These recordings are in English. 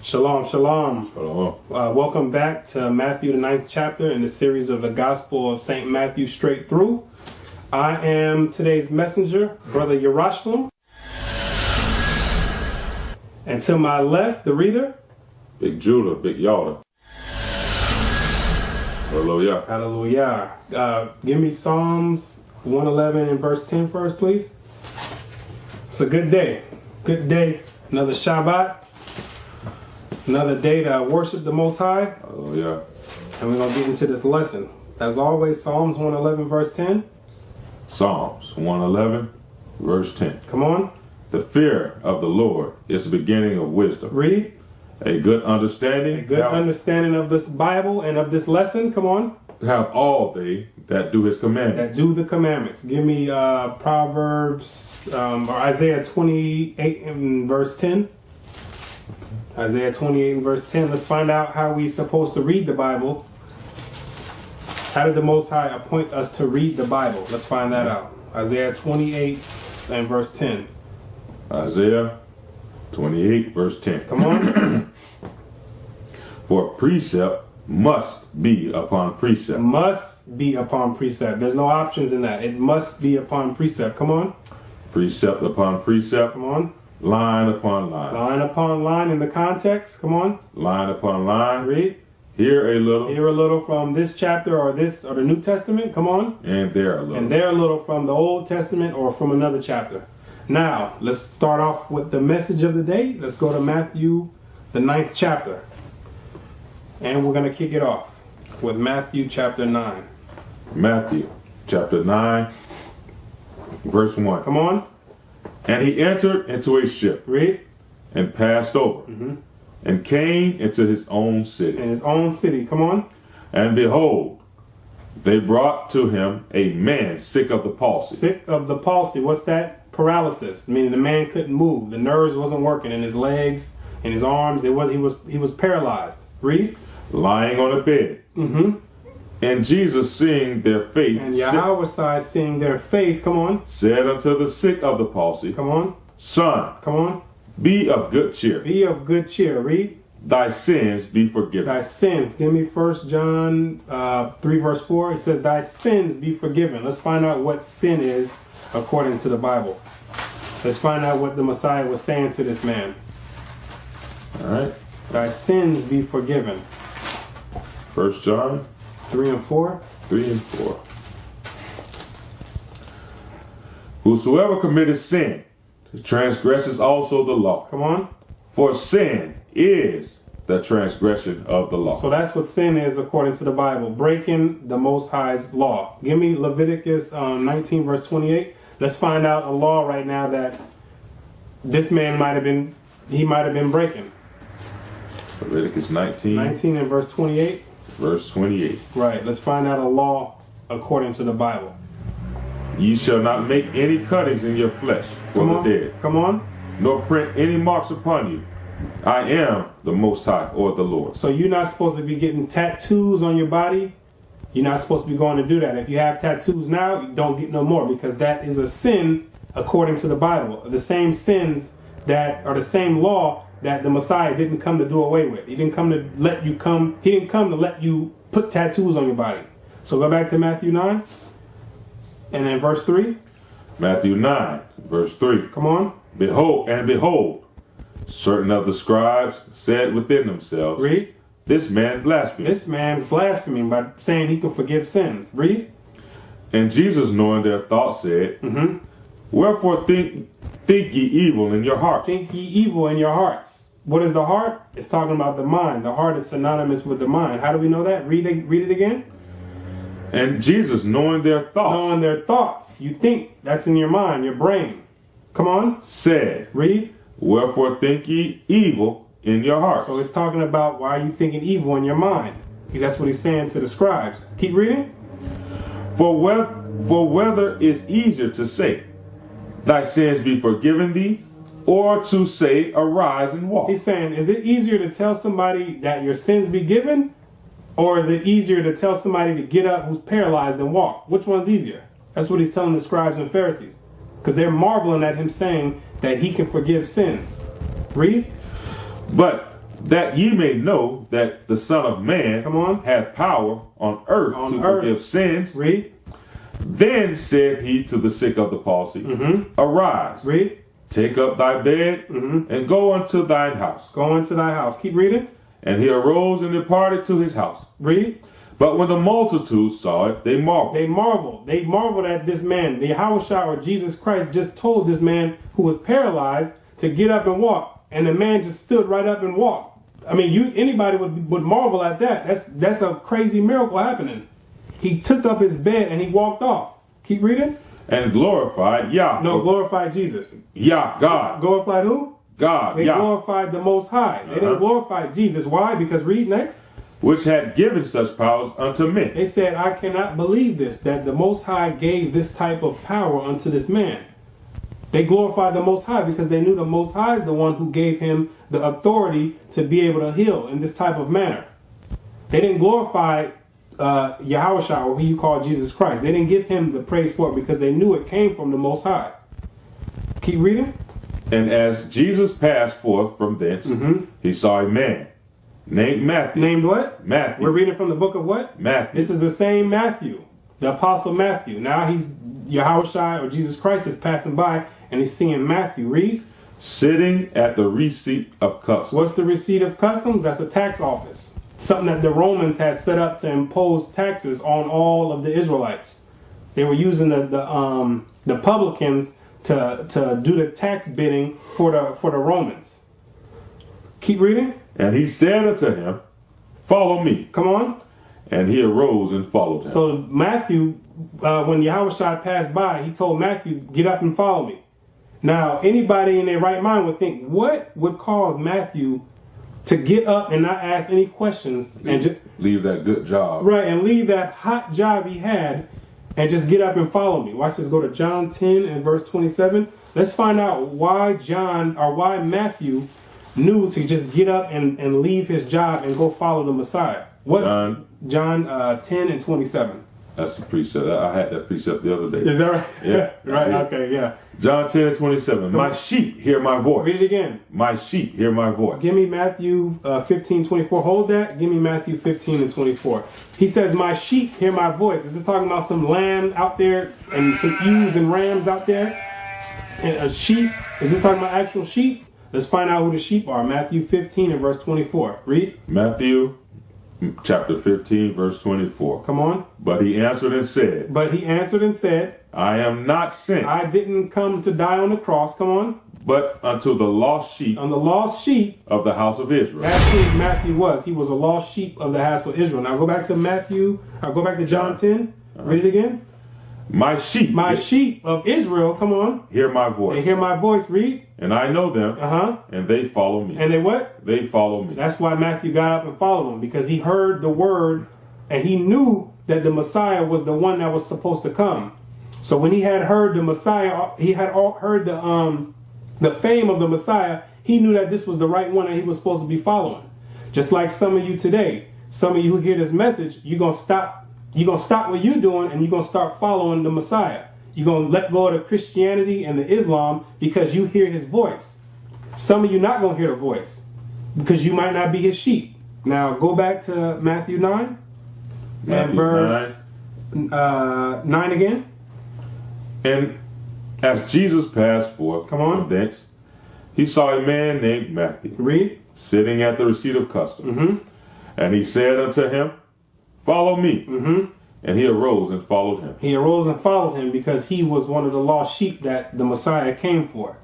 Shalom, shalom. Shalom. Welcome back to Matthew, the 9th chapter in the series of the Gospel of St. Matthew straight through. I am today's messenger, Brother Yerushalayim. And to my left, the reader, Big Judah, Big Yalda. Hallelujah. Hallelujah. Give me Psalms 111 and verse 10 first, please. It's a good day. Good day. Another Shabbat. Another day to worship the Most High. Hallelujah. And we're going to get into this lesson. As always, Psalms 111 verse 10. Psalms 111, verse 10. Come on. The fear of the Lord is the beginning of wisdom. Read. A good understanding. A good understanding of this Bible and of this lesson. Come on. Have all they that do his commandments. That do the commandments. Give me Proverbs or Isaiah 28 and verse 10. Isaiah 28 and verse 10. Let's find out how we're supposed to read the Bible. How did the Most High appoint us to read the Bible? Let's find that out. Isaiah 28 and verse 10. Isaiah 28, verse 10. Come on. For precept must be upon precept. Must be upon precept. There's no options in that. It must be upon precept. Come on. Precept upon precept. Come on. Line upon line. Line upon line in the context. Come on. Line upon line. Read. Here a little. Here a little from this chapter or this or the New Testament. Come on. And there a little. And there a little from the Old Testament or from another chapter. Now, let's start off with the message of the day. Let's go to Matthew, the 9th chapter. And we're going to kick it off with Matthew chapter 9. Matthew chapter 9, verse 1. Come on. And he entered into a ship. Read. And passed over. And came into his own city. In his own city. Come on. And behold, they brought to him a man sick of the palsy. Sick of the palsy. What's that? Paralysis. Meaning the man couldn't move. The nerves wasn't working in his legs, in his arms. He was paralyzed. Read. Lying on a bed. And Jesus, seeing their faith, And Yahweh, seeing their faith, come on. said unto the sick of the palsy, Come on. Son, Come on. be of good cheer. Be of good cheer. Read. Thy sins be forgiven. Thy sins. Give me 1 John 3 verse 4. It says, thy sins be forgiven. Let's find out what sin is according to the Bible. Let's find out what the Messiah was saying to this man. All right. Thy sins be forgiven. 1 John 3 and 4. 3 and 4. Whosoever committeth sin transgresses also the law. Come on. For sin is the transgression of the law. So that's what sin is according to the Bible. Breaking the Most High's law. Give me Leviticus 19 verse 28. Let's find out a law right now that this man might have been breaking. Leviticus 19 and verse 28. verse 28. Right. Let's find out a law according to the Bible. Ye shall not make any cuttings in your flesh for the dead, Come on. nor print any marks upon you. I am the Most High, or the Lord. So you're not supposed to be getting tattoos on your body. You're not supposed to be going to do that. If you have tattoos now, you don't get no more, because that is a sin according to the Bible. The same sins that are the same law that the Messiah didn't come to do away with. He didn't come to let you come. He didn't come to let you put tattoos on your body. So go back to Matthew 9 and then verse 3. Matthew 9, verse 3. Come on. Behold, certain of the scribes said within themselves, Read. This man blasphemes. This man's blaspheming by saying he can forgive sins. Read. And Jesus, knowing their thoughts, said, Wherefore think ye evil in your hearts? Think ye evil in your hearts. What is the heart? It's talking about the mind. The heart is synonymous with the mind. How do we know that? Read it again. And Jesus, knowing their thoughts, Knowing their thoughts. You think that's in your mind, your brain. Come on. said, Read. Wherefore think ye evil in your hearts? So it's talking about why are you thinking evil in your mind? That's what he's saying to the scribes. Keep reading. For whether is easier to say, Thy sins be forgiven thee, or to say, Arise and walk? He's saying, is it easier to tell somebody that your sins be given, or is it easier to tell somebody to get up who's paralyzed and walk? Which one's easier? That's what he's telling the scribes and Pharisees, because they're marveling at him saying that he can forgive sins. Read. But that ye may know that the Son of Man Come on. hath power on earth to forgive sins. Read. Then said he to the sick of the palsy, Arise, Read. take up thy bed, and go unto thine house. Go into thy house. Keep reading. And he arose and departed to his house. Read. But when the multitude saw it, they marveled. They marveled. They marveled at this man. The Yahushua or Jesus Christ just told this man who was paralyzed to get up and walk. And the man just stood right up and walked. I mean, anybody would marvel at that. That's a crazy miracle happening. He took up his bed and he walked off. Keep reading. And glorified Yah. No, glorified Jesus. Yah, God. Glorified who? God, They Yah. glorified the Most High. They didn't glorify Jesus. Why? Because read next. Which had given such powers unto men. They said, I cannot believe this, that the Most High gave this type of power unto this man. They glorified the Most High because they knew the Most High is the one who gave him the authority to be able to heal in this type of manner. They didn't glorify Yahushua, or who you call Jesus Christ. They didn't give him the praise for it because they knew it came from the Most High. Keep reading. And as Jesus passed forth from thence, he saw a man named Matthew. Named what? Matthew. We're reading from the book of what? Matthew. This is the same Matthew, the Apostle Matthew. Now he's Yahushua or Jesus Christ is passing by and he's seeing Matthew. Read. Sitting at the receipt of customs. What's the receipt of customs? That's a tax office. Something that the Romans had set up to impose taxes on all of the Israelites. They were using the publicans to do the tax bidding for the Romans. Keep reading. And he said unto him, Follow me. Come on. And he arose and followed him. So Matthew, when Yahushua passed by, he told Matthew, get up and follow me. Now, anybody in their right mind would think, what would cause Matthew to get up and not ask any questions and just leave that good job. Right, and leave that hot job he had and just get up and follow me. Watch this. Go to John 10 and verse 27. Let's find out why Matthew knew to just get up and leave his job and go follow the Messiah. What? John 10 and 27. That's the precept. I had that precept the other day. Is that right? Yeah. Right, okay, yeah. John 10 and 27. My sheep hear my voice. Read it again. My sheep hear my voice. Give me Matthew 15, 24. Hold that. Give me Matthew 15 and 24. He says, my sheep hear my voice. Is this talking about some lamb out there and some ewes and rams out there? And a sheep? Is this talking about actual sheep? Let's find out who the sheep are. Matthew 15 and verse 24. Read. Matthew chapter 15, verse 24. Come on. But he answered and said, I am not sent. I didn't come to die on the cross. Come on. But unto the lost sheep. On the lost sheep of the house of Israel. That's who Matthew was. He was a lost sheep of the house of Israel. Now go back to go back to John 10. Read it again. My sheep of Israel, come on. Hear my voice. They hear my voice, read. And I know them. And they follow me. And they what? They follow me. That's why Matthew got up and followed him, because he heard the word and he knew that the Messiah was the one that was supposed to come. So when he had heard the Messiah, he had heard the fame of the Messiah, he knew that this was the right one that he was supposed to be following. Just like some of you today, some of you who hear this message, you're going to stop what you're doing and you're going to start following the Messiah. You're going to let go of the Christianity and the Islam because you hear his voice. Some of you not going to hear the voice because you might not be his sheep. Now go back to Matthew 9 and verse 9 again. And as Jesus passed forth from thence, he saw a man named Matthew. Read. Sitting at the receipt of custom. And he said unto him, Follow me. And he arose and followed him. He arose and followed him because he was one of the lost sheep that the Messiah came for.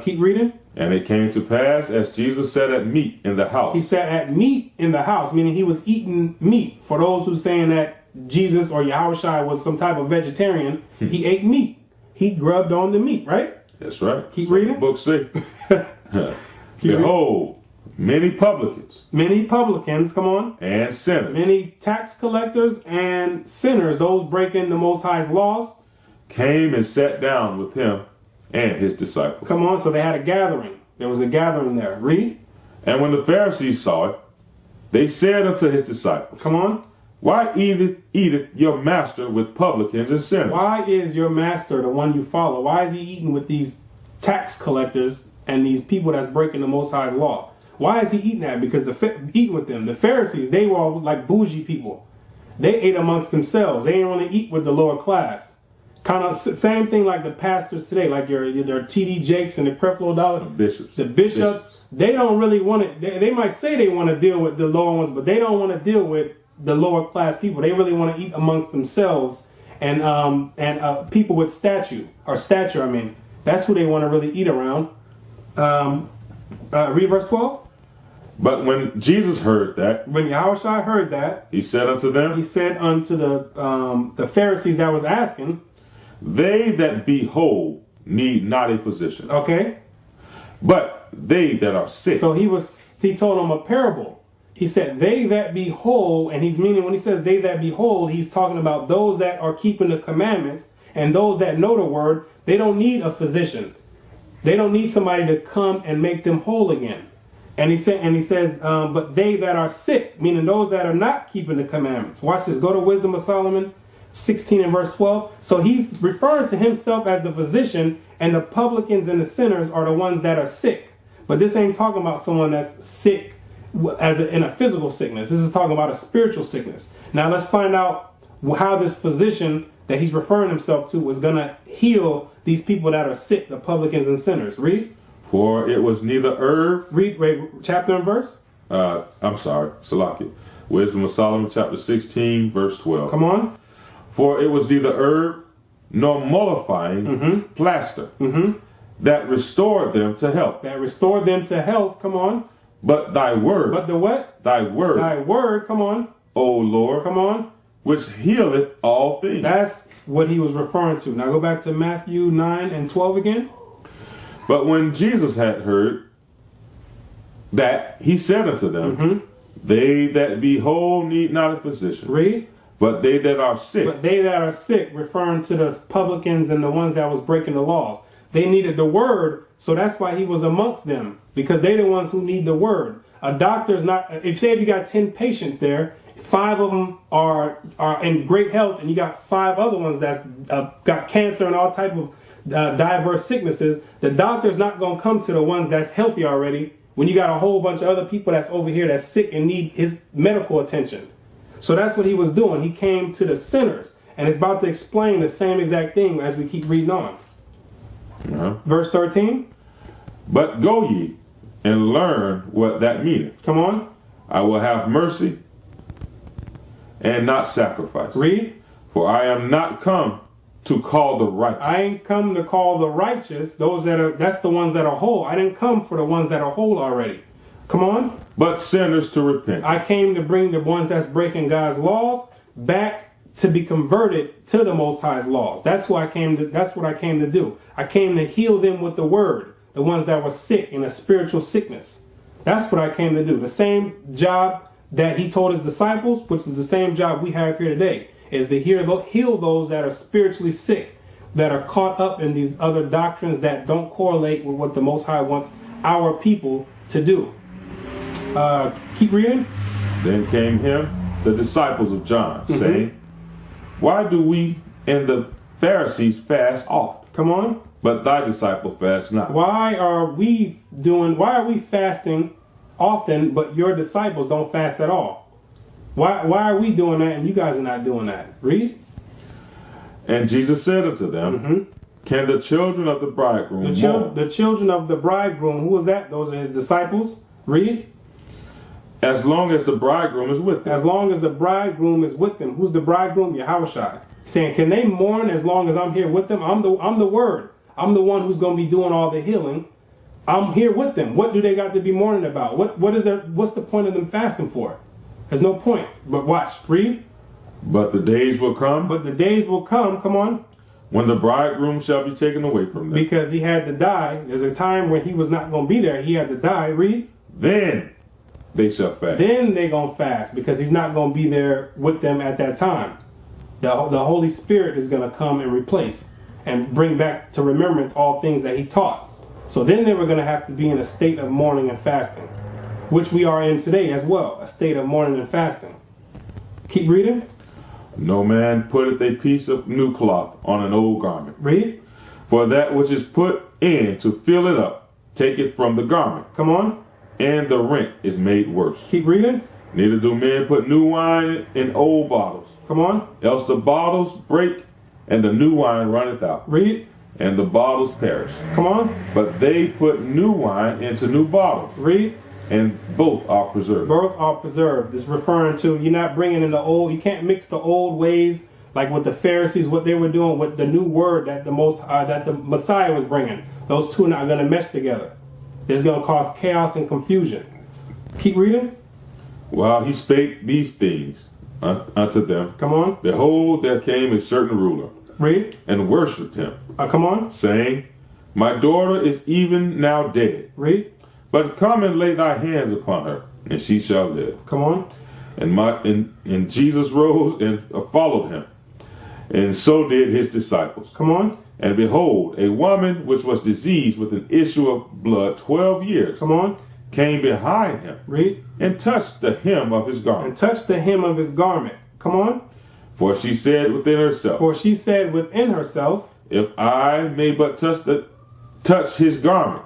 Keep reading. And it came to pass as Jesus sat at meat in the house. He sat at meat in the house, meaning he was eating meat. For those who saying that Jesus or Yahushua was some type of vegetarian, he ate meat. He grubbed on the meat, right? That's right. Keep reading. The book say, Behold, many publicans. Many publicans, come on. And sinners. Many tax collectors and sinners, those breaking the Most High's laws, came and sat down with him and his disciples. Come on, so they had a gathering. There was a gathering there. Read. And when the Pharisees saw it, they said unto his disciples, Come on. Why eateth your master with publicans and sinners? Why is your master, the one you follow, why is he eating with these tax collectors and these people that's breaking the Most High's law? Why is he eating that? Because eating with them. The Pharisees, they were all like bougie people. They ate amongst themselves. They didn't really eat with the lower class. Kind of same thing like the pastors today, like your T.D. Jakes and the Creflo Dollar. The bishops. They don't really want to. They might say they want to deal with the lower ones, but they don't want to deal with the lower class people. They really want to eat amongst themselves and people with stature. I mean, that's who they want to really eat around. Read verse 12. But when Jesus heard that, When Yahushua heard that, he said unto them, he said unto the Pharisees that was asking, they that be whole need not a physician, okay, but they that are sick. so he told them a parable. He said, they that be whole, and he's meaning when he says they that be whole, he's talking about those that are keeping the commandments and those that know the word. They don't need a physician. They don't need somebody to come and make them whole again. And he says, but they that are sick, meaning those that are not keeping the commandments. Watch this. Go to Wisdom of Solomon 16 and verse 12. So he's referring to himself as the physician, and the publicans and the sinners are the ones that are sick. But this ain't talking about someone that's sick in a physical sickness. This is talking about a spiritual sickness. Now let's find out how this physician that he's referring himself to was going to heal these people that are sick, the publicans and sinners. Read. For it was neither herb. Read chapter and verse. I'm sorry, Salakia. Wisdom of Solomon, chapter 16, verse 12. Come on. For it was neither herb nor mollifying plaster that restored them to health. That restored them to health. Come on. But thy word. But the what? Thy word. Thy word. Come on. O Lord. Come on. Which healeth all things. That's what he was referring to. Now go back to Matthew 9 and 12 again. But when Jesus had heard that, he said unto them, they that be whole need not a physician. Read. But they that are sick. But they that are sick, referring to the publicans and the ones that was breaking the laws. They needed the word, so that's why he was amongst them. Because they're the ones who need the word. A doctor's not, if you got 10 patients there, 5 of them are in great health, and you got 5 other ones that's got cancer and all type of diverse sicknesses, the doctor's not going to come to the ones that's healthy already when you got a whole bunch of other people that's over here that's sick and need his medical attention. So that's what he was doing. He came to the sinners, and it's about to explain the same exact thing as we keep reading on. Verse 13. But go ye and learn what that meaneth. Come on. I will have mercy and not sacrifice. Read. For I am not come to call the righteous. I ain't come to call the righteous, that's the ones that are whole. I didn't come for the ones that are whole already. Come on. But sinners to repent. I came to bring the ones that's breaking God's laws back to be converted to the Most High's laws. That's what I came to do. I came to heal them with the word, the ones that were sick in a spiritual sickness. That's what I came to do. The same job that he told his disciples, which is the same job we have here today, is to heal those that are spiritually sick, that are caught up in these other doctrines that don't correlate with what the Most High wants our people to do. Keep reading. Then came him the disciples of John, saying, why do we and the Pharisees fast oft? Come on. But thy disciple fast not. Why are we fasting often, but your disciples don't fast at all? Why are we doing that and you guys are not doing that? Read. And Jesus said unto them, can the children of the bridegroom mourn? The children of the bridegroom, who was that? Those are his disciples. Read. As long as the bridegroom is with them. As long as the bridegroom is with them. Who's the bridegroom? Yahushua. Saying, can they mourn as long as I'm here with them? I'm the word. I'm the one who's going to be doing all the healing. I'm here with them. What do they got to be mourning about? What's the point of them fasting for? There's no point. But watch. Read. But the days will come. But the days will come. Come on. When the bridegroom shall be taken away from them. Because he had to die. There's a time when he was not going to be there. He had to die. Read. Then they shall fast. Then they going to fast because he's not going to be there with them at that time. The Holy Spirit is going to come and replace and bring back to remembrance all things that he taught. So then they were going to have to be in a state of mourning and fasting, which we are in today as well, a state of mourning and fasting. Keep reading. No man putteth a piece of new cloth on an old garment. Read. For that which is put in to fill it up, take it from the garment. Come on. and the rent is made worse. Keep reading. Neither do men put new wine in old bottles, Come on. else the bottles break, and the new wine runneth out, Read. and the bottles perish. Come on. But they put new wine into new bottles, Read. and both are preserved. Both are preserved. It's referring to you're not bringing in the old. You can't mix the old ways like with the Pharisees, what they were doing with the new word that the Messiah was bringing. Those two are not going to mesh together. It's going to cause chaos and confusion. Keep reading. While he spake these things unto them, Come on. behold, there came a certain ruler, Read. and worshipped him, Come on. saying, My daughter is even now dead, Read. but come and lay thy hands upon her, and she shall live. Come on. And Jesus rose and followed him, and so did his disciples. Come on. And behold, a woman which was diseased with an issue of blood 12 years Come on. came behind him, Read. and touched the hem of his And garment. touched the hem of his garment. Come on. For she said within herself, For she said within herself, If I may but touch his garment,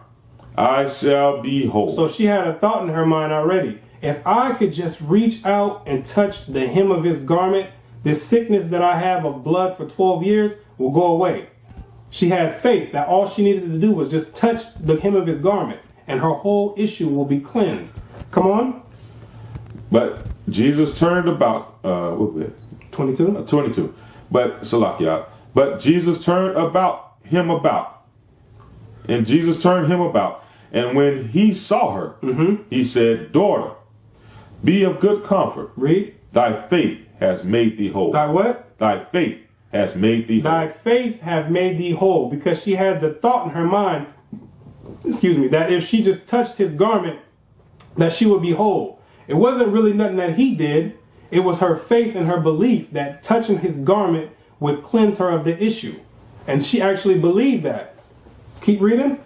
I shall be whole. so she had a thought in her mind already. If I could just reach out and touch the hem of his garment, this sickness that I have of blood for 12 years will go away. She had faith that all she needed to do was just touch the hem of his garment, and her whole issue will be cleansed. Come on. But Jesus turned about, 22. 22. But Salakia. But Jesus turned him about. And Jesus turned him about. And when he saw her, he said, Daughter, be of good comfort. Read. Thy faith has made thee whole. Thy what? Thy faith has made thee whole. Thy faith have made thee whole. Because she had the thought in her mind, that if she just touched his garment, that she would be whole. It wasn't really nothing that he did. It was her faith and her belief that touching his garment would cleanse her of the issue. And she actually believed that. Keep reading.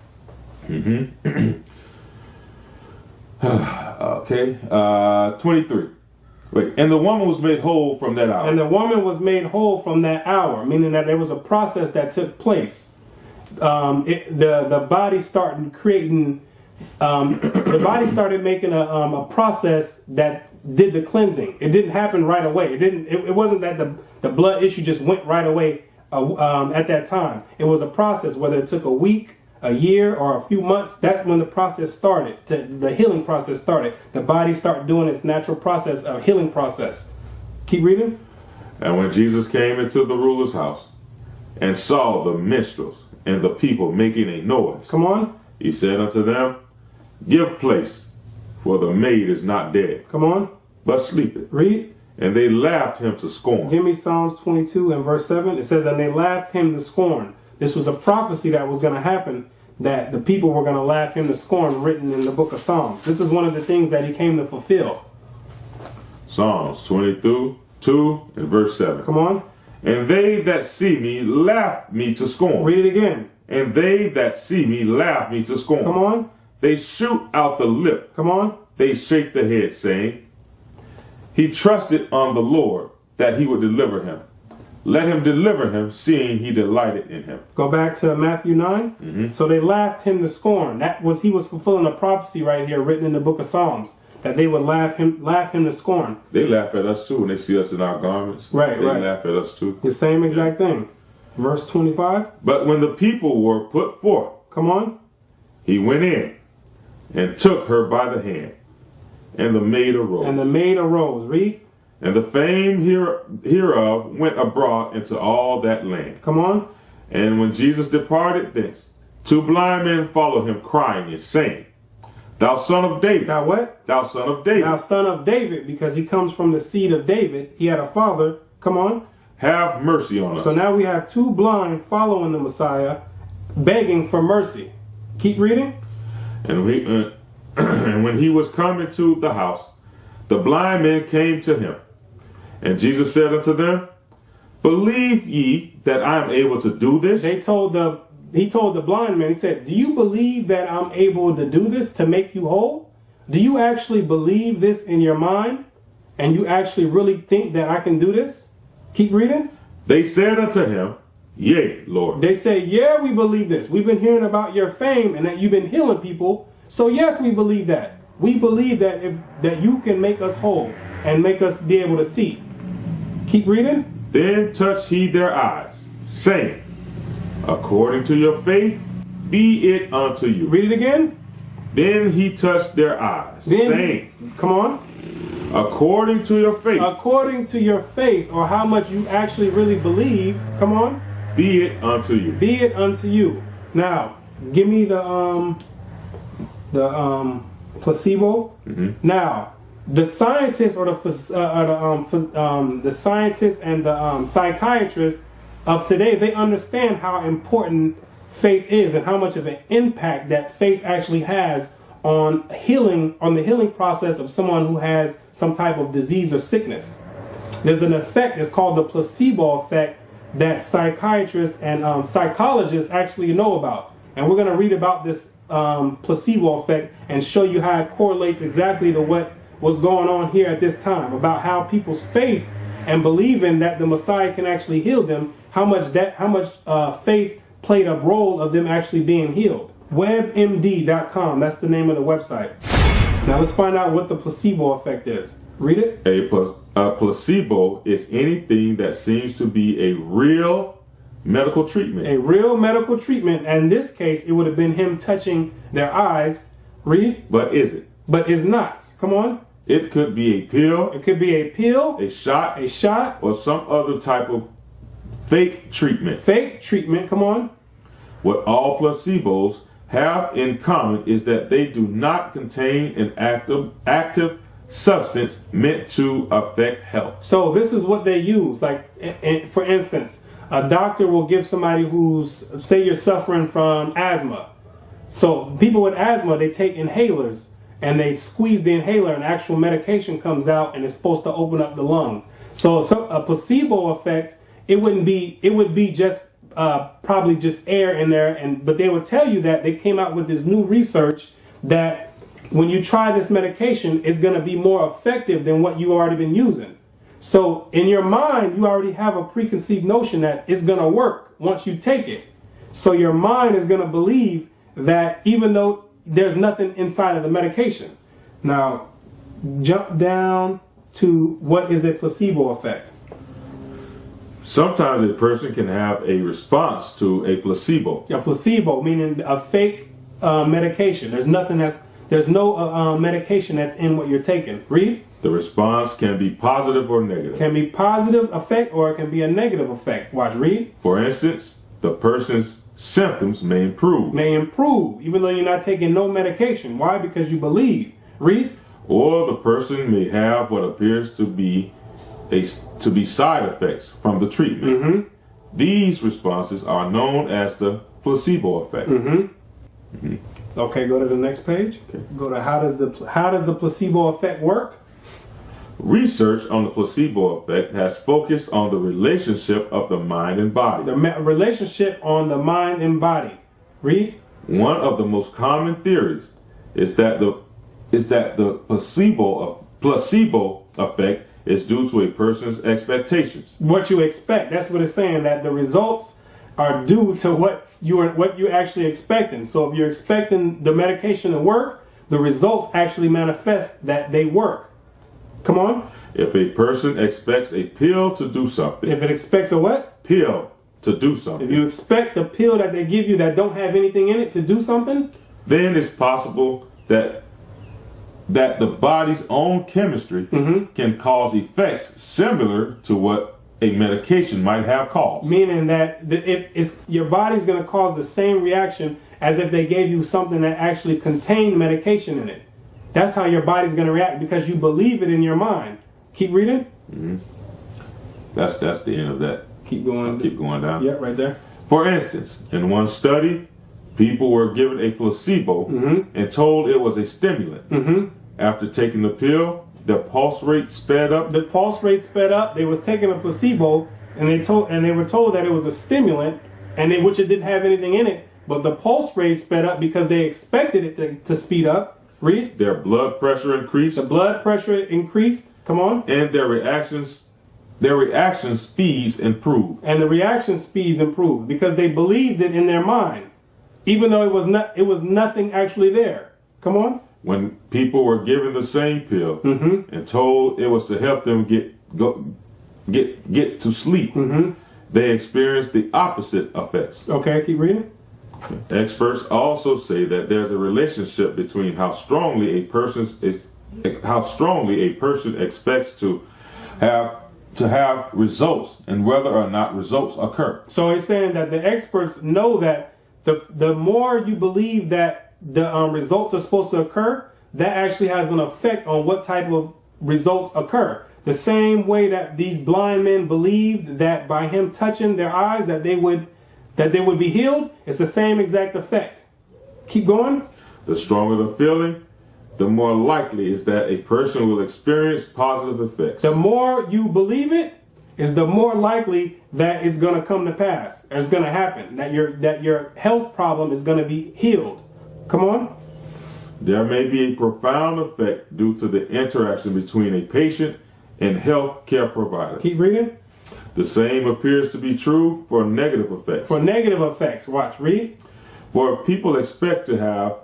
Okay. 23. Wait. And the woman was made whole from that hour. And the woman was made whole from that hour, meaning that there was a process that took place. The body started creating, the body started making a process that did the cleansing. It didn't happen right away. It wasn't that the blood issue just went right away at that time. It was a process, whether it took a week, a year, or a few months. That's when the process started. The healing process started. The body started doing its natural process, a healing process. Keep reading. And when Jesus came into the ruler's house and saw the minstrels and the people making a noise, Come on. he said unto them, Give place, for the maid is not dead, Come on. but sleepeth. Read. And they laughed him to scorn. Give me Psalms 22 and verse 7. It says, and they laughed him to scorn. This was a prophecy that was going to happen, that the people were going to laugh him to scorn, written in the book of Psalms. This is one of the things that he came to fulfill. Psalms 22 and verse 7. Come on. And they that see me laugh me to scorn. Read it again. And they that see me laugh me to scorn. Come on. They shoot out the lip. Come on. They shake the head, saying, He trusted on the Lord that he would deliver him. Let him deliver him, seeing he delighted in him. Go back to Matthew 9. So they laughed him to scorn. He was fulfilling a prophecy right here written in the book of Psalms, that they would laugh him to scorn. They laugh at us too when they see us in our garments. Right, they right. laugh at us too. The same exact thing. Verse 25. But when the people were put forth, Come on. he went in and took her by the hand, and the maid arose. And the maid arose. Read. And the fame hereof went abroad into all that land. Come on. And when Jesus departed thence, two blind men followed him, crying and saying, Thou son of David. Thou what? Thou son of David. Thou son of David, because he comes from the seed of David. He had a father. Come on. Have mercy on us. So now we have two blind following the Messiah, begging for mercy. Keep reading. And when he was come into the house, the blind men came to him. And Jesus said unto them, Believe ye that I am able to do this? He told the blind man, he said, do you believe that I'm able to do this to make you whole? Do you actually believe this in your mind? And you actually really think that I can do this? Keep reading. They said unto him, Yea, Lord. They say, yeah, we believe this. We've been hearing about your fame and that you've been healing people. So yes, we believe that. we believe that you can make us whole and make us be able to see. Keep reading. Then touched he their eyes, saying, according to your faith, be it unto you. Read it again. Then he touched their eyes, saying, come on. according to your faith, According to your faith, or how much you actually really believe, come on. be it unto you. Be it unto you. Now, give me the placebo. Now, the scientists or the scientists and the psychiatrists of today, they understand how important faith is and how much of an impact that faith actually has on healing, on the healing process of someone who has some type of disease or sickness. There's an effect, it's called the placebo effect, that psychiatrists and psychologists actually know about. And we're going to read about this placebo effect and show you how it correlates exactly to what was going on here at this time, about how people's faith and believing that the Messiah can actually heal them, how much faith played a role of them actually being healed. WebMD.com, that's the name of the website. Now let's find out what the placebo effect is. Read it. A placebo is anything that seems to be a real medical treatment. A real medical treatment. And in this case, it would have been him touching their eyes. Read. But is it? But is not. Come on. It could be a pill. It could be a pill. A shot. A shot. Or some other type of fake treatment. Fake treatment. Come on. What all placebos have in common is that they do not contain an active substance meant to affect health. So this is what they use. Like, for instance, a doctor will give somebody who's, say you're suffering from asthma. So people with asthma, they take inhalers and they squeeze the inhaler and actual medication comes out and it's supposed to open up the lungs. So a placebo effect, it would be just probably just air in there, but they would tell you that they came out with this new research that when you try this medication, it's going to be more effective than what you already been using. So in your mind, you already have a preconceived notion that it's going to work once you take it. So your mind is going to believe that even though there's nothing inside of the medication. Now, jump down to what is a placebo effect. Sometimes a person can have a response to a placebo. A placebo, meaning a fake medication. There's no medication that's in what you're taking. Read. The response can be positive or negative. Can be positive effect or it can be a negative effect. Watch, read. For instance, the person's symptoms may improve. May improve, even though you're not taking no medication. Why? Because you believe. Read. Or the person may have what appears to be side effects from the treatment. These responses are known as the placebo effect. Okay, go to the next page. Okay. Go to how does the placebo effect work? Research on the placebo effect has focused on the relationship of the mind and body. The relationship on the mind and body. Read. One of the most common theories is that the placebo effect is due to a person's expectations. What you expect. That's what it's saying, that the results are due to what you're actually expecting. So if you're expecting the medication to work, the results actually manifest that they work. Come on. If a person expects a pill to do something. If it expects a what? Pill to do something. If you expect the pill that they give you that don't have anything in it to do something, then it's possible that the body's own chemistry can cause effects similar to what a medication might have caused. Meaning that your body's going to cause the same reaction as if they gave you something that actually contained medication in it. That's how your body's going to react because you believe it in your mind. Keep reading. That's the end of that. Keep going. Keep going down. Yeah, right there. For instance, in one study, people were given a placebo and told it was a stimulant. After taking the pill, their pulse rate sped up. The pulse rate sped up. They was taking a placebo, and they were told that it was a stimulant, which it didn't have anything in it. But the pulse rate sped up because they expected it to speed up. Read. Their blood pressure increased. The blood pressure increased. Come on. And their reaction speeds improved. And the reaction speeds improved because they believed it in their mind, even though it was nothing actually there. Come on. when people were given the same pill and told it was to help them get to sleep, they experienced the opposite effects. Okay, keep reading. Experts also say that there's a relationship between how strongly a person expects to have results and whether or not results occur. So it's saying that the experts know that the more you believe that the results are supposed to occur, that actually has an effect on what type of results occur. The same way that these blind men believed that by him touching their eyes that they would be healed, it's the same exact effect. Keep going. The stronger the feeling, the more likely is that a person will experience positive effects. The more you believe it, is the more likely that it's going to come to pass. It's going to happen. That your health problem is going to be healed. Come on. There may be a profound effect due to the interaction between a patient and health care provider. Keep reading. The same appears to be true for negative effects. For negative effects. Watch. Read. For people expect to have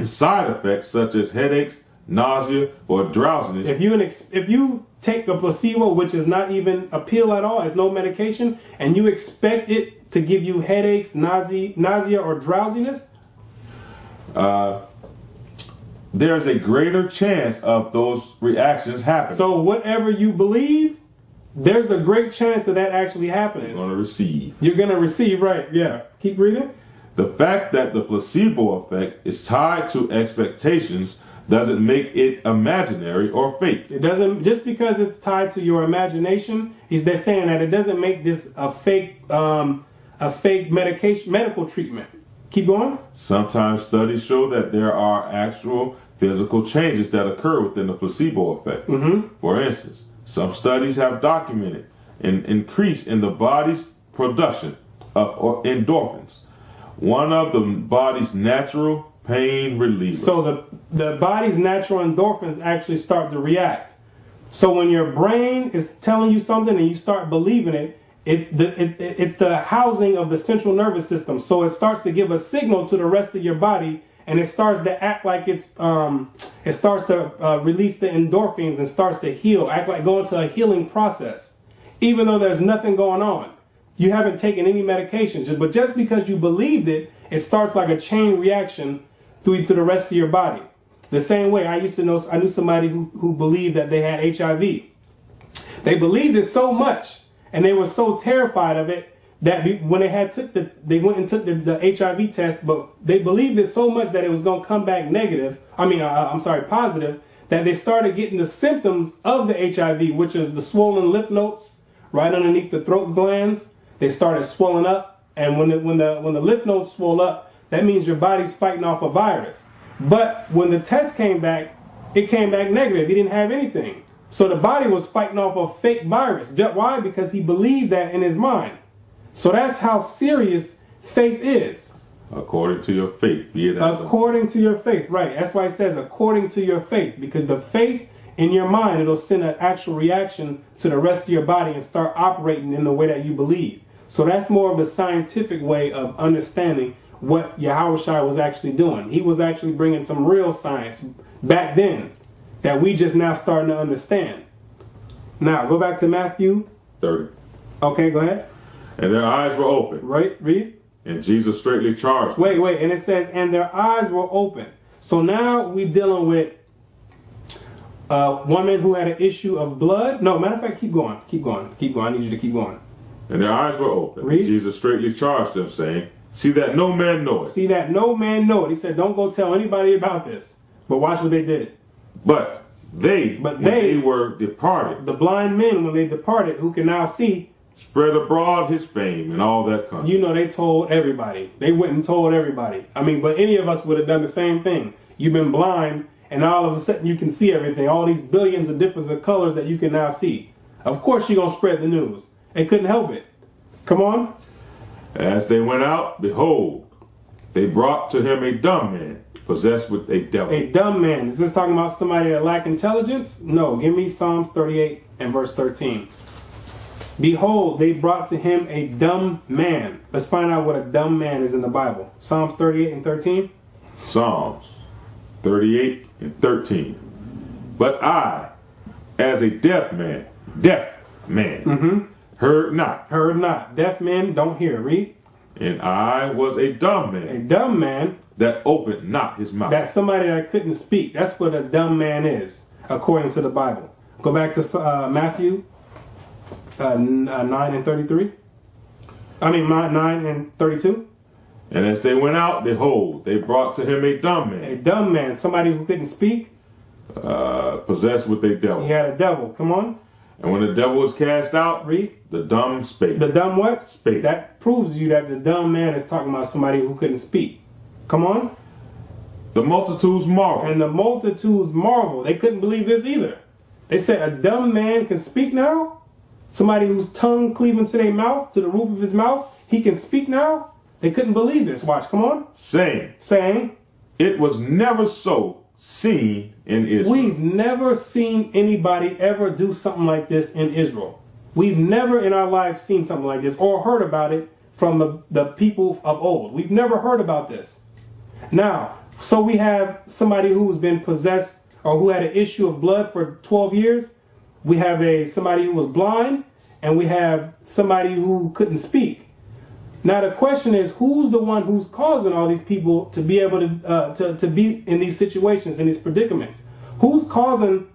side effects such as headaches, nausea, or drowsiness. If you take a placebo, which is not even a pill at all, it's no medication, and you expect it to give you headaches, nausea, or drowsiness, there's a greater chance of those reactions happening. So whatever you believe, there's a great chance of that actually happening. You're going to receive. You're going to receive, right? Yeah. Keep reading. The fact that the placebo effect is tied to expectations doesn't make it imaginary or fake. It doesn't, just because it's tied to your imagination, they're saying that it doesn't make this a fake medical treatment. Keep going. Sometimes studies show that there are actual physical changes that occur within the placebo effect. For instance, some studies have documented an increase in the body's production of endorphins, one of the body's natural pain relievers. So the body's natural endorphins actually start to react. So when your brain is telling you something and you start believing it, it's the housing of the central nervous system. So it starts to give a signal to the rest of your body, and it starts to act like it starts to release the endorphins and starts to heal, act like going to a healing process, even though there's nothing going on. You haven't taken any medication, but just because you believed it, it starts like a chain reaction through to the rest of your body. The same way I knew somebody who believed that they had HIV. They believed it so much, and they were so terrified of it that when they went and took the HIV test, but they believed it so much that it was going to come back positive, that they started getting the symptoms of the HIV, which is the swollen lymph nodes right underneath the throat glands. They started swelling up, and when the lymph nodes swell up, that means your body's fighting off a virus. But when the test came back, it came back negative. He didn't have anything. So the body was fighting off a fake virus. Why? Because he believed that in his mind. So that's how serious faith is. According to your faith, be it as according to your faith, right. That's why it says according to your faith. Because the faith in your mind, it'll send an actual reaction to the rest of your body and start operating in the way that you believe. So that's more of a scientific way of understanding what Yahushua was actually doing. He was actually bringing some real science back then that we just now starting to understand. Now, go back to Matthew 30. Okay, go ahead. And their eyes were open. Right, read. And Jesus straightly charged them. Wait, and it says, and their eyes were open. So now we're dealing with a woman who had an issue of blood. No, matter of fact, keep going. I need you to keep going. And their eyes were open. Read. Jesus straightly charged them, saying, see that no man know it. See that no man know it. He said, don't go tell anybody about this. But watch what they did. But they were departed. The blind men, when they departed, who can now see, spread abroad his fame in all that country. You know, they told everybody. They went and told everybody. I mean, but any of us would have done the same thing. You've been blind, and all of a sudden you can see everything. All these billions of different colors that you can now see. Of course you're going to spread the news. They couldn't help it. Come on. As they went out, behold, they brought to him a dumb man, possessed with a devil. A dumb man. Is this talking about somebody that lack intelligence? No. Give me Psalms 38 and verse 13. Behold, they brought to him a dumb man. Let's find out what a dumb man is in the Bible. Psalms 38 and 13. Psalms 38 and 13. But I, as a deaf man, heard not. Heard not. Deaf men don't hear. Read. And I was a dumb A man dumb man. that opened not his mouth. That's somebody that couldn't speak. That's what a dumb man is, according to the Bible. Go back to Matthew 9 and 33. 9 and 32. And as they went out, behold, they brought to him a dumb A man, dumb man, somebody who couldn't speak. possessed with a devil. He had a devil. Come on. And when the devil was cast out, Read. the dumb spake. The dumb what? Spake. That proves you that the dumb man is talking about somebody who couldn't speak. Come on. The multitudes marveled. And the multitudes marvel. They couldn't believe this either. They said, a dumb man can speak now? Somebody whose tongue cleaving to their mouth, to the roof of his mouth, he can speak now? They couldn't believe this. Watch, come on. Saying, it was never so seen in Israel. We've never seen anybody ever do something like this in Israel. We've never in our life seen something like this or heard about it from the people of old. We've never heard about this. Now, so we have somebody who's been possessed or who had an issue of blood for 12 years. We have somebody who was blind, and we have somebody who couldn't speak. Now the question is, who's the one who's causing all these people to be able to be in these situations, in these predicaments? Who's causing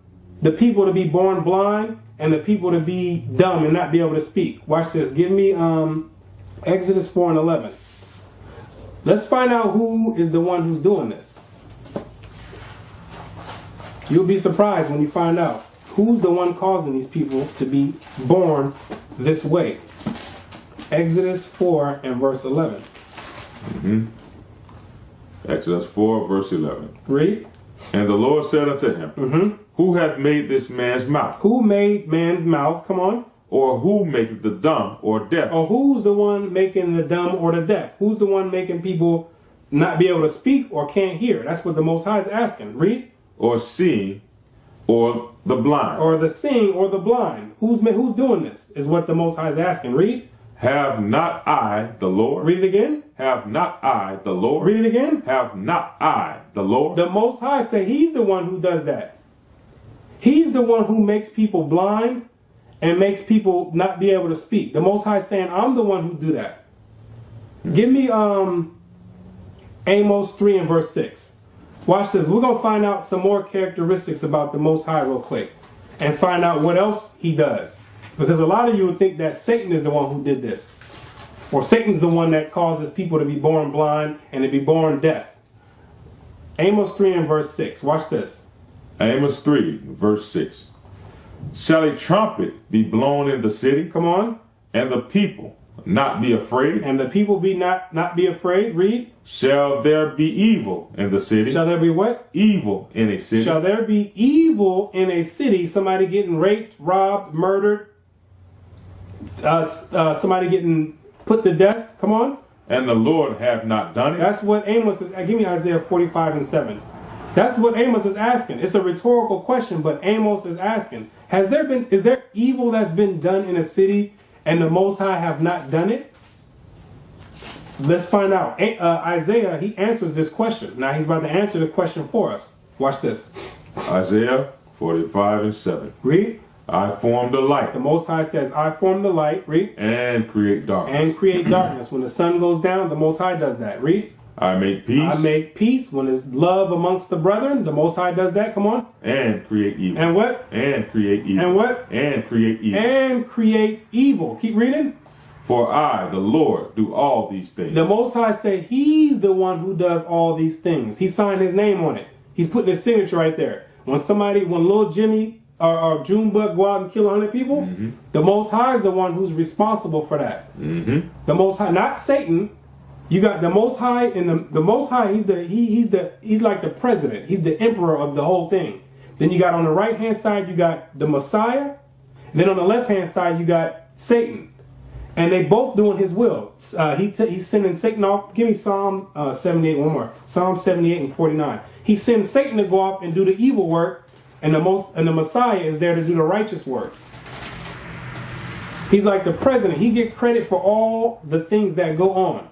the people to be born blind and the people to be dumb and not be able to speak? Watch this. Give me Exodus 4 and 11. Let's find out who is the one who's doing this. You'll be surprised when you find out who's the one causing these people to be born this way. Exodus 4 and verse 11. Exodus 4 verse 11. Read. And the Lord said unto him, Who hath made this man's mouth? Who made man's mouth? Come on. Or who maketh the dumb or deaf? Or who's the one making the dumb or the deaf? Who's the one making people not be able to speak or can't hear? That's what the Most High is asking. Read. Or seeing, or the blind? Or the seeing or the blind. Who's doing this is what the Most High is asking. Read. Have not I the Lord? Read it again. Have not I the Lord? Read it again. Have not I the Lord? The Most High say he's the one who does that. He's the one who makes people blind and makes people not be able to speak. The Most High saying, I'm the one who do that. Give me Amos 3 and verse 6. Watch this. We're going to find out some more characteristics about the Most High real quick and find out what else he does. Because a lot of you would think that Satan is the one who did this. Or Satan's the one that causes people to be born blind and to be born deaf. Amos 3 and verse 6. Watch this. Amos 3 verse 6. Shall a trumpet be blown in the city? Come on. And the people not be afraid? And the people be not be afraid. Read. Shall there be evil in the city? Shall there be what? Evil in a city. Shall there be evil in a city? Somebody getting raped, robbed, murdered. Somebody getting put to death. Come on. And the Lord have not done it. That's what Amos is. Give me Isaiah 45 and 7. That's what Amos is asking. It's a rhetorical question, but Amos is asking, is there evil that's been done in a city and the Most High have not done it? Let's find out. Isaiah, he answers this question. Now he's about to answer the question for us. Watch this. Isaiah 45 and 7. Read. I form the light. The Most High says, I form the light. Read. And create darkness. And create darkness. When the sun goes down, the Most High does that. Read. I make peace. I make peace. When there's love amongst the brethren, the Most High does that. Come on. And create evil. And what? And create evil. And what? And create evil. And create evil. Keep reading. For I, the Lord, do all these things. The Most High say he's the one who does all these things. He signed his name on it. He's putting his signature right there. When little Jimmy or Junebug go out and kill 100 people, the Most High is the one who's responsible for that. The Most High, not Satan. You got the Most High, and the Most High. He's like the president. He's the emperor of the whole thing. Then you got on the right hand side, you got the Messiah. Then on the left hand side, you got Satan, and they both doing his will. He's sending Satan off. Give me Psalm 78 one more. Psalm 78 and 49. He sends Satan to go off and do the evil work, and the Messiah is there to do the righteous work. He's like the president. He get credit for all the things that go on.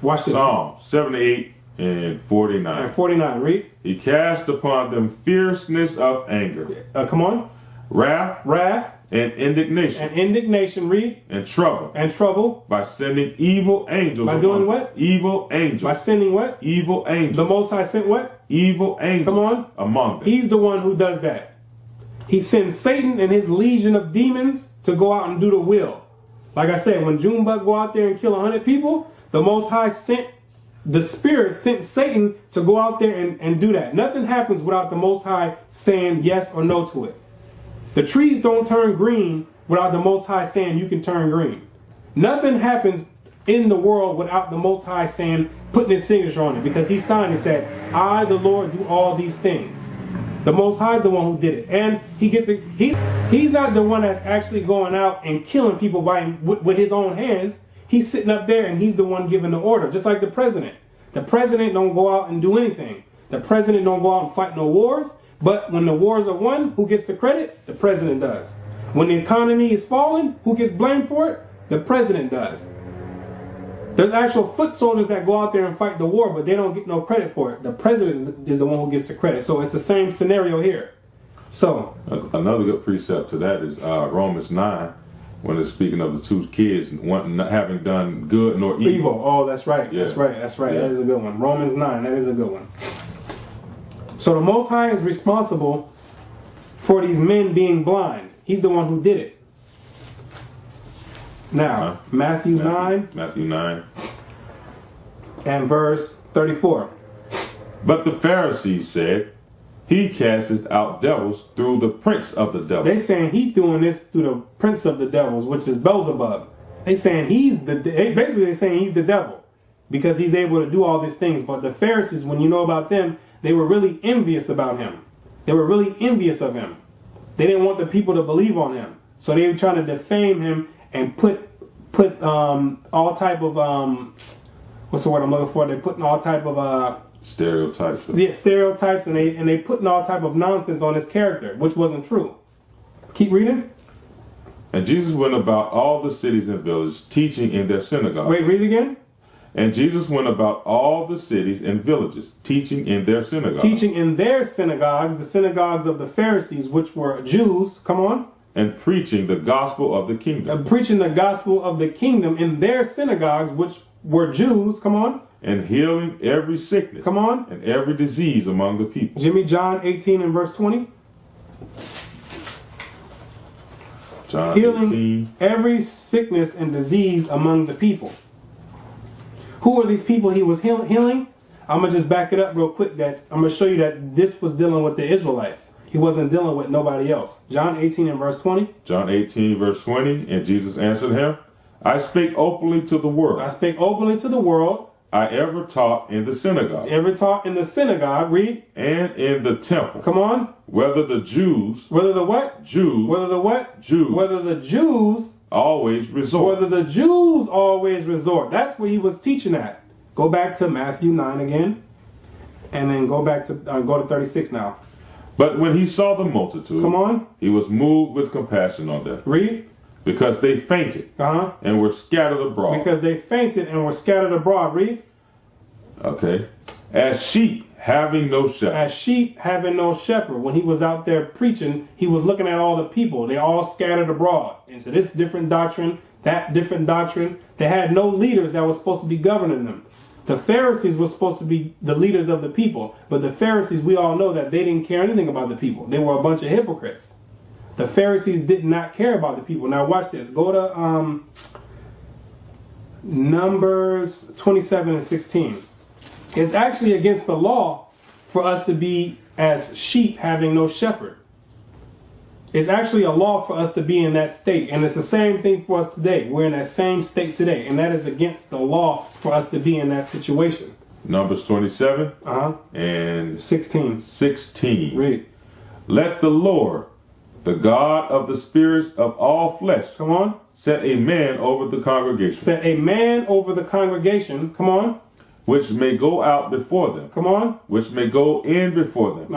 Watch this. Psalm 78 And 49. And 49, read. He cast upon them fierceness of anger, Come on. wrath, Wrath and indignation, and indignation, read. and trouble, And trouble. by sending evil angels. By doing among- what? Evil angels. By sending what? Evil angels. The Most High sent what? Evil angels. Come on. Among them. He's the one who does that. He sends Satan and his legion of demons to go out and do the will. Like I said, when Junebug go out there and kill 100 people, the Most High sent the Spirit, sent Satan to go out there and do that. Nothing happens without the Most High saying yes or no to it. The trees don't turn green without the Most High saying you can turn green. Nothing happens in the world without the Most High saying, putting his signature on it, because he signed and said, I, the Lord, do all these things. The Most High is the one who did it. And he's not the one that's actually going out and killing people with his own hands. He's sitting up there and he's the one giving the order, just like the president. The president don't go out and do anything. The president don't go out and fight no wars. But when the wars are won, who gets the credit? The president does. When the economy is falling, who gets blamed for it? The president does. There's actual foot soldiers that go out there and fight the war, but they don't get no credit for it. The president is the one who gets the credit. So it's the same scenario here. So another good precept to that is Romans 9, when it's speaking of the two kids, one not having done good nor evil. Oh, that's right. Yeah. That's right. That's right. Yeah. That is a good one. Romans 9. That is a good one. So the Most High is responsible for these men being blind. He's the one who did it. Now, Matthew 9 and verse 34. But the Pharisees said, he casteth out devils through the prince of the devils. They saying he's doing this through the prince of the devils, which is Beelzebub. They saying basically they're saying he's the devil because he's able to do all these things. But the Pharisees, when you know about them, they were really envious about him. They were really envious of him. They didn't want the people to believe on him. So they were trying to defame him and put all type of what's the word I'm looking for? They're putting all type of stereotypes. Yeah, stereotypes, and they putting all type of nonsense on his character, which wasn't true. Keep reading. And Jesus went about all the cities and villages, teaching in their synagogues. Wait, read it again. And Jesus went about all the cities and villages, teaching in their synagogues. Teaching in their synagogues, the synagogues of the Pharisees, which were Jews. Come on. And preaching the gospel of the kingdom. Preaching the gospel of the kingdom in their synagogues, which were Jews. Come on. And healing every sickness. Come on. And every disease among the people. Jimmy, John 18 and verse 20. John Healing 18. every sickness and disease among the people. Who are these people he was healing? I'm going to just back it up real quick. That I'm going to show you that this was dealing with the Israelites. He wasn't dealing with nobody else. John 18 and verse 20. John 18 verse 20. And Jesus answered him, I spake openly to the world. I spake openly to the world. I ever taught in the synagogue. Ever taught in the synagogue. Read. And in the temple. Come on. Whether the Jews. Whether the what? Jews. Whether the what? Jews. Whether the Jews. Always resort. Whether the Jews always resort. That's what he was teaching at. Go back to Matthew 9 again. And then go back to, go to 36 now. But when he saw the multitude. Come on. He was moved with compassion on them. Read. Because they fainted. And were scattered abroad. Because they fainted and were scattered abroad. Read. Okay. As sheep having no shepherd. As sheep having no shepherd. When he was out there preaching, he was looking at all the people. They all scattered abroad into this different doctrine, that different doctrine. They had no leaders that were supposed to be governing them. The Pharisees were supposed to be the leaders of the people. But the Pharisees, we all know that they didn't care anything about the people. They were a bunch of hypocrites. The Pharisees did not care about the people. Now watch this. Go to Numbers 27 and 16. It's actually against the law for us to be as sheep having no shepherd. It's actually a law for us to be in that state. And it's the same thing for us today. We're in that same state today. And that is against the law for us to be in that situation. Numbers 27 and 16. Read. Let the Lord, the God of the spirits of all flesh, come on, set a man over the congregation. Set a man over the congregation. Come on. Which may go out before them. Come on. Which may go in before them.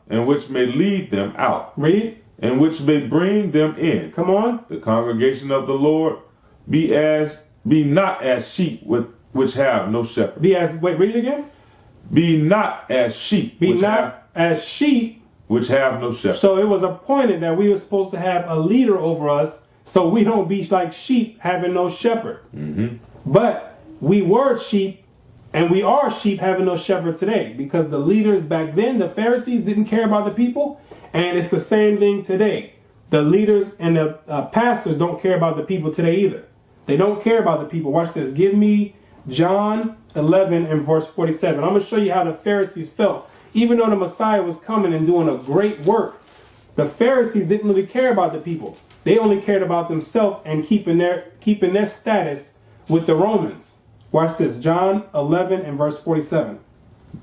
And which may lead them out. Read. And which may bring them in. Come on. The congregation of the Lord be not as sheep which have no shepherd. Read it again. Be not as sheep, Be not as sheep. which have no shepherd. So it was appointed that we were supposed to have a leader over us, so we don't be like sheep having no shepherd. But we were sheep, and we are sheep having no shepherd today, because the leaders back then, the Pharisees, didn't care about the people, and it's the same thing today. The leaders and the pastors don't care about the people today either. They don't care about the people. Watch this. Give me John 11 and verse 47. I'm going to show you how the Pharisees felt. Even though the Messiah was coming and doing a great work, the Pharisees didn't really care about the people. They only cared about themselves and keeping their status with the Romans. Watch this. John 11 and verse 47.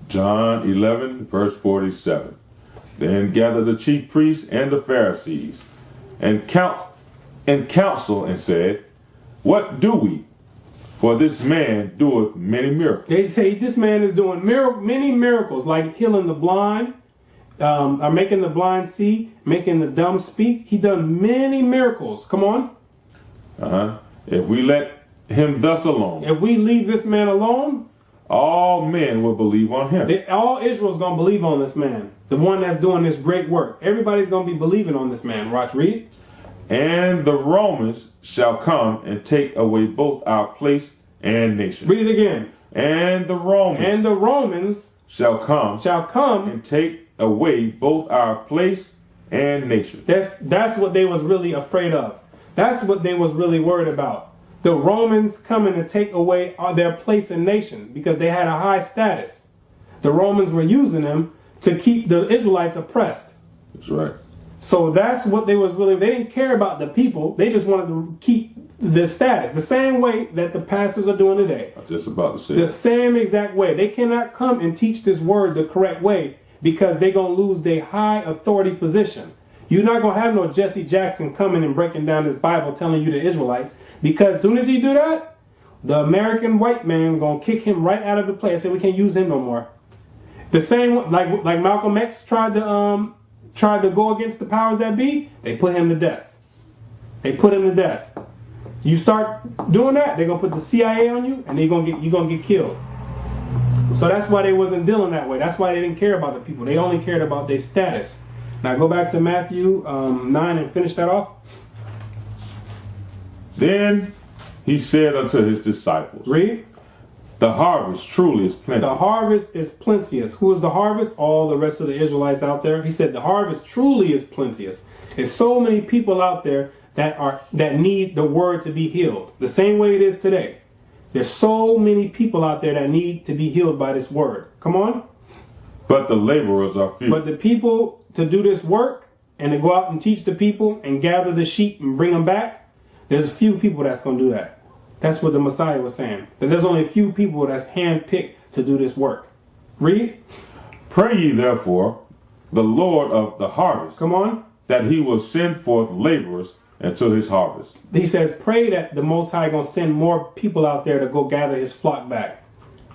John 11, verse 47. Then gathered the chief priests and the Pharisees, and counsel, and said, What do we? For this man doeth many miracles. They say this man is doing many miracles, like healing the blind, or making the blind see, making the dumb speak. He done many miracles. Come on. If we let him thus alone, If we leave this man alone, all men will believe on him. all Israel's going to believe on this man, the one that's doing this great work. Everybody's going to be believing on this man. Watch, read. And the Romans shall come and take away both our place and nation. Read it again. And the Romans shall come and take away both our place and nation. That's what they was really afraid of. That's what they was really worried about. The Romans coming to take away their place and nation, because they had a high status. The Romans were using them to keep the Israelites oppressed. That's right. So that's what they didn't care about the people. They just wanted to keep the status. The same way that the pastors are doing today. I was just about to say The same exact way. They cannot come and teach this word the correct way, because they're going to lose their high authority position. You're not going to have no Jesse Jackson coming and breaking down this Bible telling you the Israelites, because as soon as he do that, the American white man going to kick him right out of the place and we can't use him no more. The same, like Malcolm X tried to go against the powers that be, they put him to death. You start doing that, they're going to put the CIA on you, and you're going to get killed. So that's why they wasn't dealing that way. That's why they didn't care about the people. They only cared about their status. Now go back to Matthew 9 and finish that off. Then he said unto his disciples, Read. The harvest truly is plenty. The harvest is plenteous. Who is the harvest? All the rest of the Israelites out there. He said the harvest truly is plenteous. There's so many people out there that need the word to be healed. The same way it is today. There's so many people out there that need to be healed by this word. Come on. But the laborers are few. But the people to do this work and to go out and teach the people and gather the sheep and bring them back, there's a few people that's going to do that. That's what the Messiah was saying. That there's only a few people that's handpicked to do this work. Read. Pray ye therefore the Lord of the harvest, Come on. that he will send forth laborers into his harvest. He says, pray that the Most High going to send more people out there to go gather his flock back.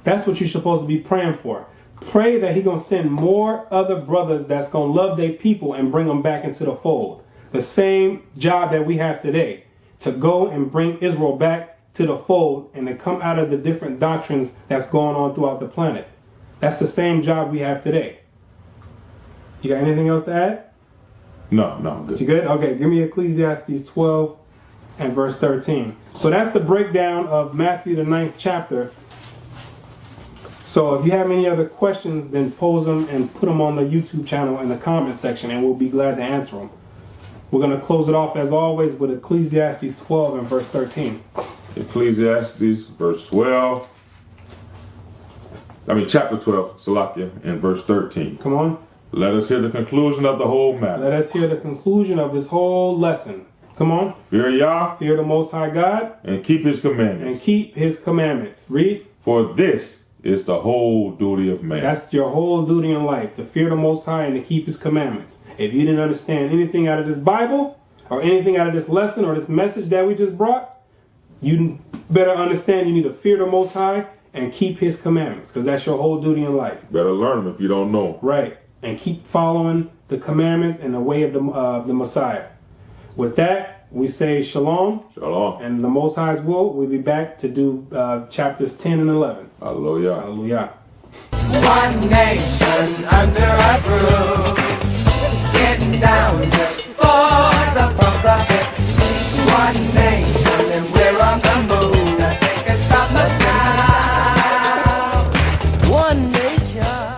That's what you're supposed to be praying for. Pray that he going to send more other brothers that's going to love their people and bring them back into the fold. The same job that we have today, to go and bring Israel back to the fold and to come out of the different doctrines that's going on throughout the planet. That's the same job we have today. You got anything else to add? No, I'm good. You good? Okay, give me Ecclesiastes 12 and verse 13. So that's the breakdown of Matthew the 9th chapter. So if you have any other questions, then pose them and put them on the YouTube channel in the comment section, and we'll be glad to answer them. We're going to close it off as always with Ecclesiastes 12 and verse 13. Ecclesiastes chapter 12, Salakia, and verse 13. Come on. Let us hear the conclusion of the whole matter. Let us hear the conclusion of this whole lesson. Come on. Fear Yah, Fear the Most High God, and keep his commandments. and keep his commandments. Read. For this is the whole duty of man. That's your whole duty in life, to fear the Most High and to keep his commandments. If you didn't understand anything out of this Bible or anything out of this lesson or this message that we just brought, you better understand you need to fear the Most High and keep his commandments, because that's your whole duty in life. Better learn them if you don't know. Right. And keep following the commandments and the way of the Messiah. With that, we say shalom. Shalom. And the Most High's will, we'll be back to do chapters 10 and 11. Hallelujah. Hallelujah. One nation under a roof, getting down just for